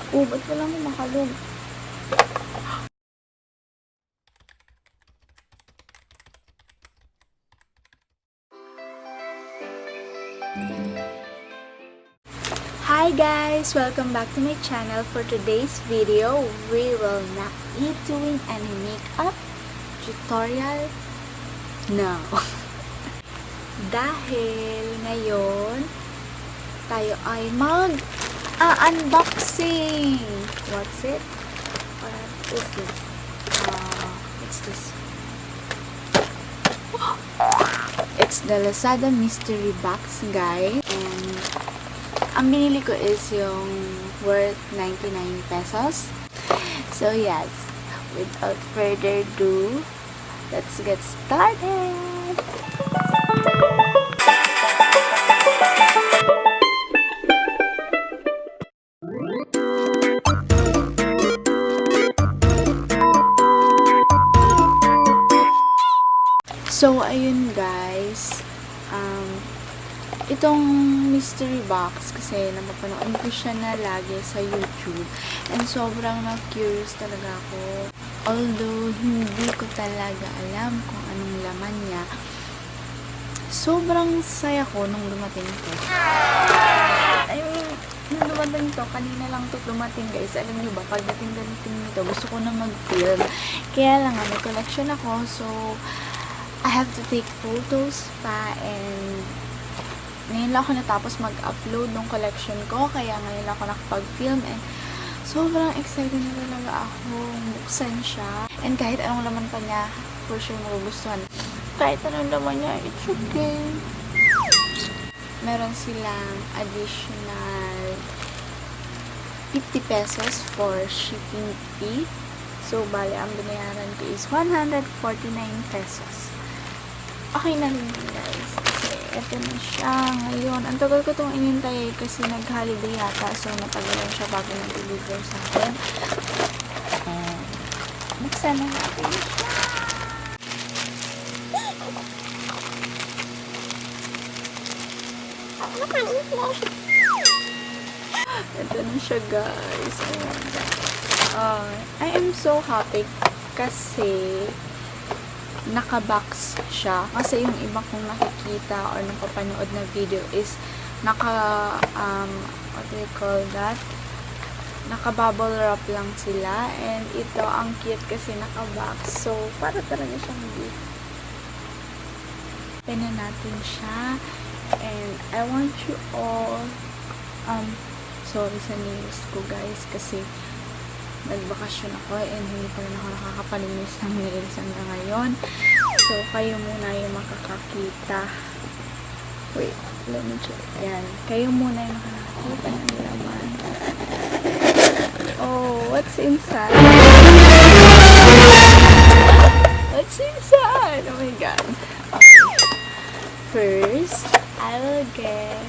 Ba't wala mo makalog? Hi guys! Welcome back to my channel. For today's video, we will not be doing any makeup tutorial now. Dahil ngayon, tayo ay unboxing. What's it? What is this? What's this? It's the LAZADA mystery box, guys. And ang binili ko is yung worth 99 pesos. So yes, without further ado, let's get started! So, ayun guys, itong mystery box kasi napapanood ko siya na lagi sa YouTube and sobrang na-curious talaga ako. Although, hindi ko talaga alam kung anong laman niya, sobrang saya ko nung dumating to. I mean, nung dumating to, kanina lang to dumating guys. Alam niyo ba, pagdating nito, gusto ko na mag-film. Kaya lang may collection ako, so I have to take photos pa, and ngayon lang ako natapos mag-upload ng collection ko, kaya ngayon lang ako nakapag-film, and sobrang excited na talaga ako buksan siya. And kahit anong laman pa niya, for sure magugustuhan. Kahit anong laman niya, it's okay. Meron silang additional 50 pesos for shipping fee. So, bali, ang binayaran ko is 149 pesos. Okay na rin guys, kasi eto na siya ngayon. Ang tagal ko itong inintay kasi nag-holiday yata, so natagalan siya bago nag-deliver sa akin. And buksan na natin siya. Ito na siya guys. I am so happy kasi naka-box siya. Kasi yung iba kong nakikita or napapanood na video is what do you call that? Naka-bubble wrap lang sila. And ito, ang cute kasi naka-box. So, para talaga siyang gift. Pena natin siya. And I want you all, sorry sa nails ko guys, kasi nagbakasyon ako and hindi pa rin ako nakakapalinis ng nails hanggang ngayon. So, kayo muna yung makakakita. Wait, let me check. Ayan. Kayo muna yung makakakita ng laman. Oh, what's inside? What's inside? Oh my god. Okay. First, I will get,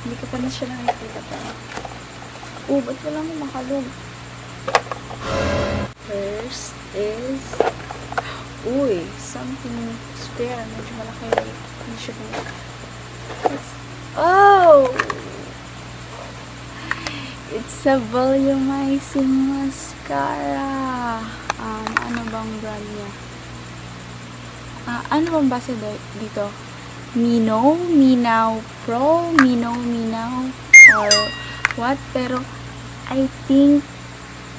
hindi ka pa na siya nakikita pa. Ba't wala mo makalog? First is, something spare. Medyo malaki. Hindi siya oh! It's a volumizing mascara. Ano bang brand niya? Ano bang basa dito? Minaw Pro? Minaw? Or what? Pero, I think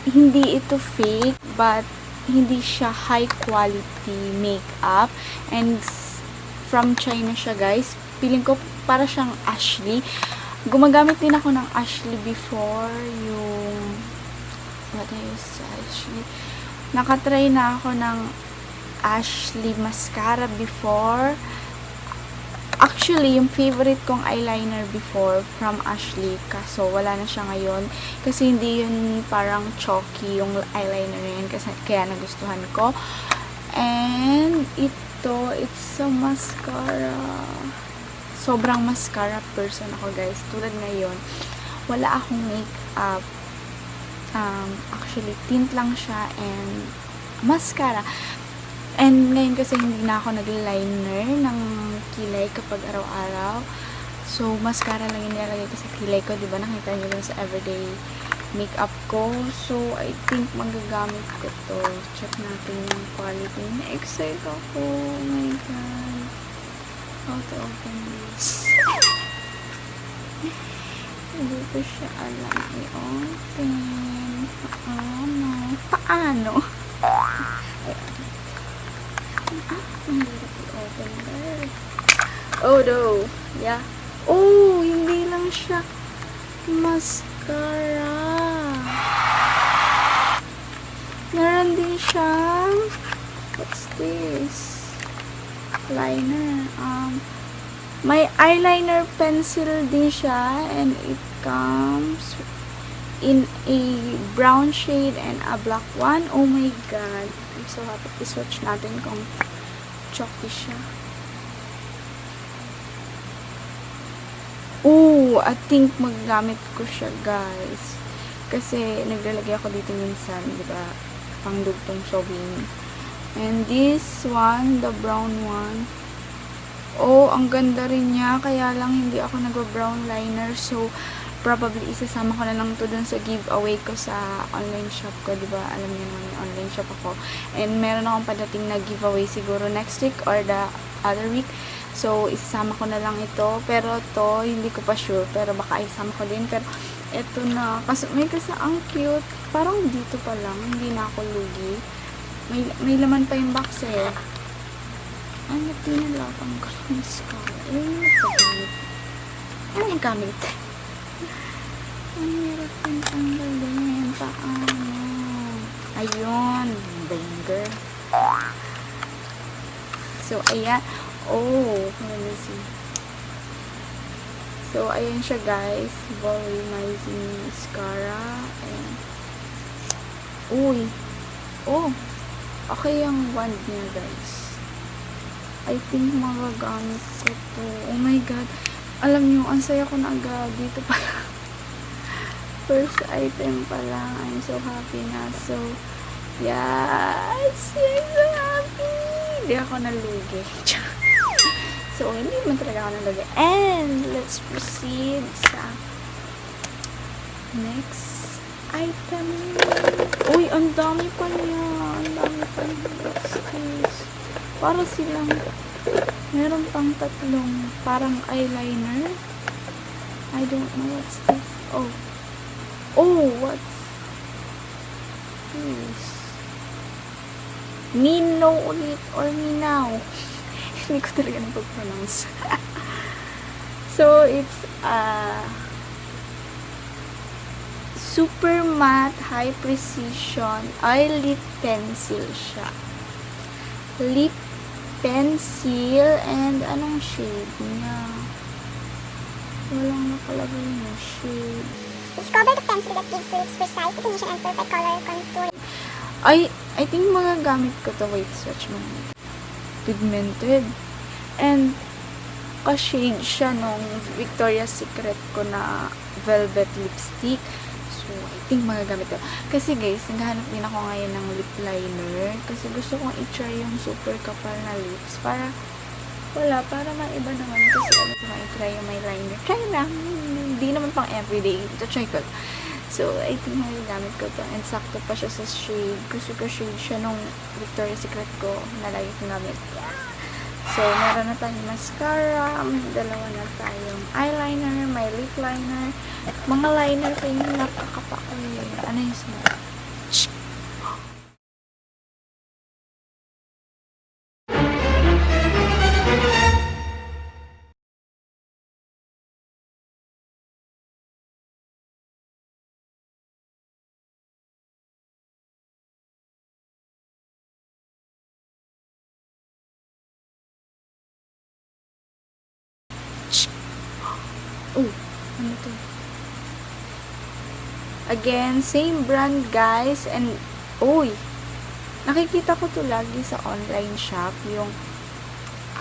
hindi ito fake, but hindi siya high quality makeup, and from China siya guys. Feeling ko para siyang Ashley. Gumagamit din ako ng Ashley before, yung what is Ashley? Nakatry na ako ng Ashley mascara before. Actually, yung favorite kong eyeliner before from Ashley, kaso wala na siya ngayon kasi hindi yun parang chalky yung eyeliner na yun, kasi kaya nagustuhan ko. And ito, it's a mascara. Sobrang mascara person ako guys. Tulad ngayon, wala akong makeup. Actually, tint lang siya and mascara. And ngayon kasi hindi na ako nag-liner ng kilay kapag araw-araw. So, mascara lang yung nilalagay ko sa kilay ko. Diba nakita nyo lang sa everyday makeup ko. So, I think magagamit ko to. Check natin yung quality. Na-excite ako. Oh my God. How to open this? Hindi ko siya alam i-open. Paano? Ayan. Mahirap i-open, girl. Oh, no. Yeah. Oh, hindi lang siya mascara. Meron din siyang what's this? Liner. May eyeliner pencil din siya, and it comes in a brown shade and a black one. Oh my God. I'm so happy. I-swatch natin kung chalky siya. Oh, I think magagamit ko siya, guys. Kasi naglalagay ako dito minsan, di ba? Pangdugtong sewing. And this one, the brown one. Oh, ang ganda rin niya. Kaya lang hindi ako nag-brown liner. So, probably isasama ko na lang to dun sa giveaway ko sa online shop ko. Diba? Alam niyo naman, may online shop ako. And meron akong padating na giveaway siguro next week or the other week. So, isasama ko na lang ito. Pero to, hindi ko pa sure. Pero baka isama ko din. Pero, ito na. Kasi ang cute. Parang dito pa lang. Hindi na ako lugi. May laman pa yung box eh. Ano, pinalapang ko yung mascara. Ayun yung paggamit. Ano yung gamit? Ang hirap yung tanggalin. Paano? Ayun. Banger. So, ayan. Oh, let me see. So, ayan siya, guys. Volumizing mascara. Ayan. Uy. Oh. Okay yung wand niya, guys. I think magagamit ko to. Oh my God. Alam niyo, ang saya ko na agad. Dito pa lang. First item pa lang. I'm so happy na. So, yes! I'm so happy! Hindi ako nalugi. So, hindi naman talaga ako nalugi. And, let's proceed sa next item. Uy, ang dami pa niya. Ang dami pa niya. What's this? Para silang meron pang tatlong parang eyeliner. I don't know what's this. Oh. Oh, what's this? Mino ulit or Minaw. Hindi ko talaga napag-pronounce. So, it's super matte high precision eyelid pencil siya. Lip pencil, and anong shade niya? Walang nakalagay na shade. Discover the pencil that gives lips precise definition and perfect color contour. I think magagamit ko to. Wait, swatch mo. Pigmented. And ka-shade siya nung Victoria's Secret ko na velvet lipstick. So, I think magagamit ko. Kasi guys, naghahanap din ako ngayon ng lip liner. Kasi gusto kong i-try yung super kapal na lips. Para maiba naman. Kasi alam ko i-try yung my liner. Try lang. Hindi naman pang everyday. Ito, try ko. So, I think magagamit ko to. And sakto pa siya sa shade. Gusto ko shade siya nung Victoria's Secret ko na lagi kong gamit. So, meron na tayong mascara, may dalawa na tayong eyeliner, may lip liner, mga liner pa yung napakapakul. Ano yung smell? Oh, ano to? Again, same brand, guys. And, uy, nakikita ko to lagi sa online shop. Yung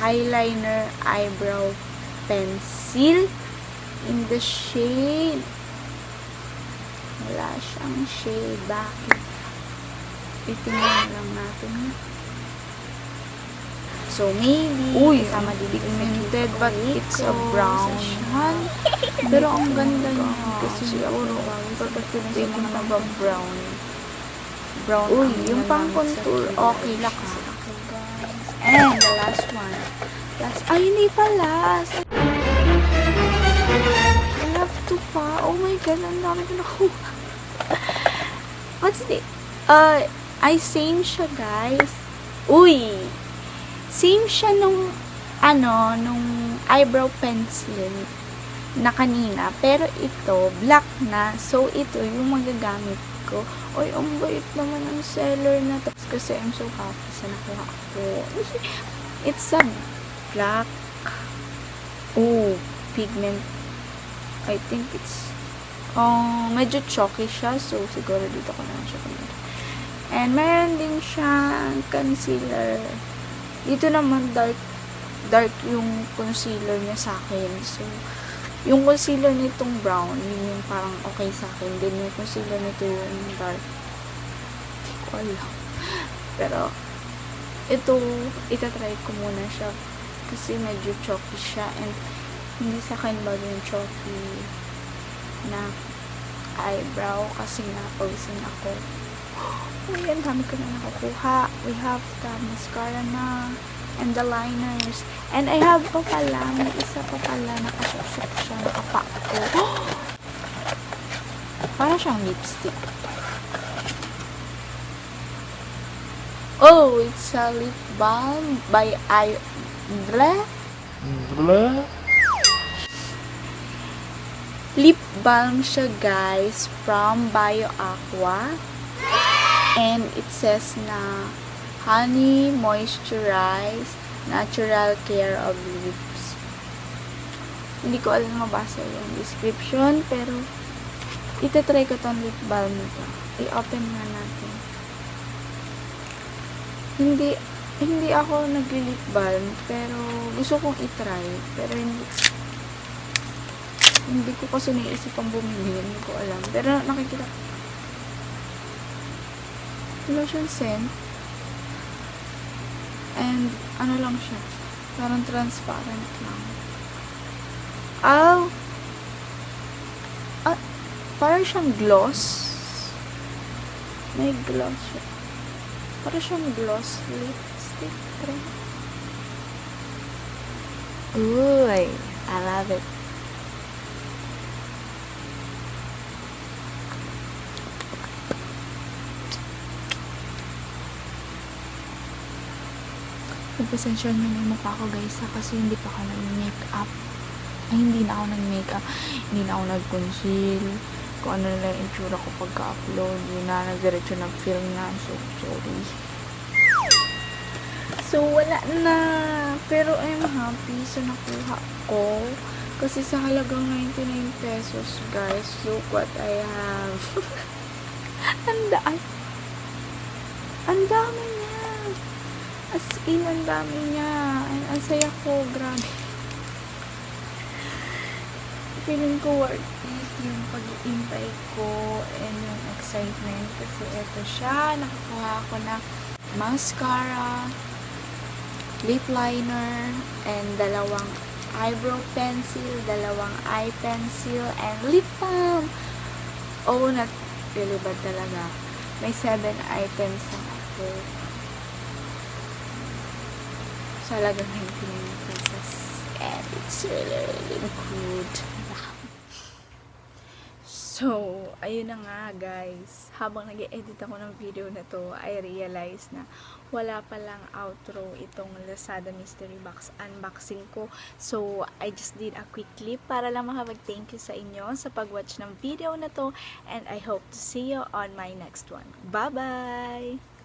eyeliner eyebrow pencil in the shade. Wala siyang shade. Bakit? Itingnan lang natin. So, maybe, kasama din ito sa pigmented, but it's a brown. Pero ang ganda niya. Kasi siguro, perfect din yung mga brown. Brown. Uy, yung pang contour, okay lang. And the last one. Ay, hindi pa last. I have to pa. Oh my God, ang dami ko nakuha. What's the... ay, same siya, guys. Uy! Same siya nung, nung eyebrow pencil na kanina. Pero ito, black na. So, ito yung magagamit ko. Uy, ang bait naman ang seller na to. Kasi I'm so happy sa nakuha ko. It's a black. Oh, pigment. I think it's medyo chalky siya. So, siguro dito ko na siya kumita. And, meron din siyang concealer. Dito naman, dark yung concealer niya sa akin. So, yung concealer nitong brown, yun yung parang okay sa akin. Then, yung concealer nito yung dark. Hindi ko alam. Pero, ito, itatry ko muna siya. Kasi medyo chalky siya. And, hindi sa akin bago yung chalky na eyebrow. Kasi napawisin ako. Uy, ang dami ko na nakukuha. We have the mascara na. And the liners. And I have pa pala. May isa pa pala. Nakasuksok siya. Nakapak ko. Para siyang lipstick. Oh, it's a lip balm by Lip balm siya, guys. From Bio Aqua. And it says na honey moisturize natural care of lips. Hindi ko alam mabasa yung description, pero itatry ko tong lip balm nito. I-open nga natin. Hindi ako nag-lip balm, pero gusto kong itry. Pero hindi ko kasi naisip ang bumili. Hindi ko alam. Pero nakikita ko. Lotion scent. And, lang siya. Parang transparent lang. Parang siyang gloss. May gloss siya. Parang siyang gloss lipstick. Uy, I love it. Pagpasensyon nyo na yung mukha ko, guys, kasi hindi pa ako nag-makeup. Ay, hindi na ako nag-makeup. Hindi na ako nag-conceal. Kung ano na yung itsura ko pagka-upload. Hindi na nag-diretso ng film na. So, sorry. So, wala na. Pero, I'm happy sa nakuha ko. Kasi sa halagang 99 pesos, guys. Look what I have. Ang dami niya. As in, ang dami niya. Ang saya ko. Grabe. Feeling ko worth it yung pag-iintay ko and yung excitement. Kasi ito siya. Nakakuha ako na mascara, lip liner, and dalawang eyebrow pencil, dalawang eye pencil, and lip balm. Oh, not really bad talaga. May 7 items na ako. So, halagang 99 pesos. And it's really, really good. So, ayun na nga, guys. Habang nag-edit ako ng video na to, I realized na wala palang outro itong Lazada Mystery Box unboxing ko. So, I just did a quick clip para lang makapag-thank you sa inyo sa pag-watch ng video na to. And I hope to see you on my next one. Bye-bye!